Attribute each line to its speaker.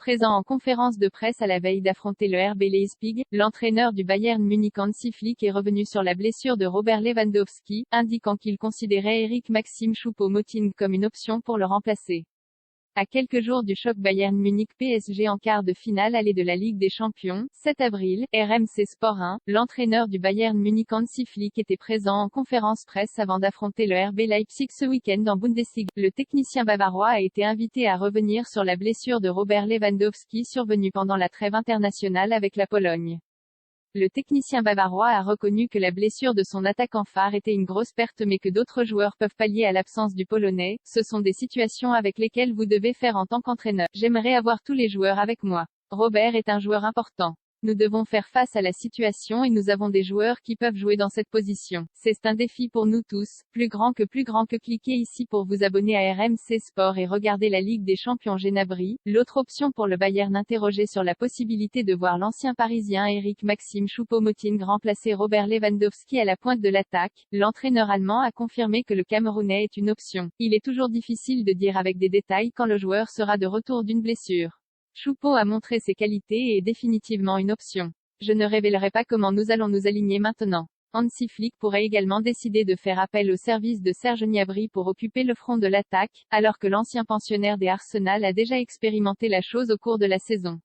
Speaker 1: Présent en conférence de presse à la veille d'affronter le RB Leipzig, l'entraîneur du Bayern Munich Hansi Flick est revenu sur la blessure de Robert Lewandowski, indiquant qu'il considérait Eric Maxim Choupo-Moting comme une option pour le remplacer. À quelques jours du choc Bayern Munich-PSG en quart de finale aller de la Ligue des Champions, 7 avril, RMC Sport 1, l'entraîneur du Bayern Munich Hansi Flick était présent en conférence presse avant d'affronter le RB Leipzig ce week-end en Bundesliga. Le technicien bavarois a été invité à revenir sur la blessure de Robert Lewandowski survenue pendant la trêve internationale avec la Pologne. Le technicien bavarois a reconnu que la blessure de son attaquant phare était une grosse perte mais que d'autres joueurs peuvent pallier à l'absence du Polonais. Ce sont des situations avec lesquelles vous devez faire en tant qu'entraîneur. J'aimerais avoir tous les joueurs avec moi. Robert est un joueur important. Nous devons faire face à la situation et nous avons des joueurs qui peuvent jouer dans cette position. C'est un défi pour nous tous, plus grand que cliquez ici pour vous abonner à RMC Sport et regarder la Ligue des Champions Gnabry. L'autre option pour le Bayern interrogé sur la possibilité de voir l'ancien parisien Eric Maxim Choupo-Moting remplacer Robert Lewandowski à la pointe de l'attaque. L'entraîneur allemand a confirmé que le Camerounais est une option. Il est toujours difficile de dire avec des détails quand le joueur sera de retour d'une blessure. Choupo a montré ses qualités et est définitivement une option. Je ne révélerai pas comment nous allons nous aligner maintenant. Hansi Flick pourrait également décider de faire appel au service de Serge Gnabry pour occuper le front de l'attaque, alors que l'ancien pensionnaire des Arsenal a déjà expérimenté la chose au cours de la saison.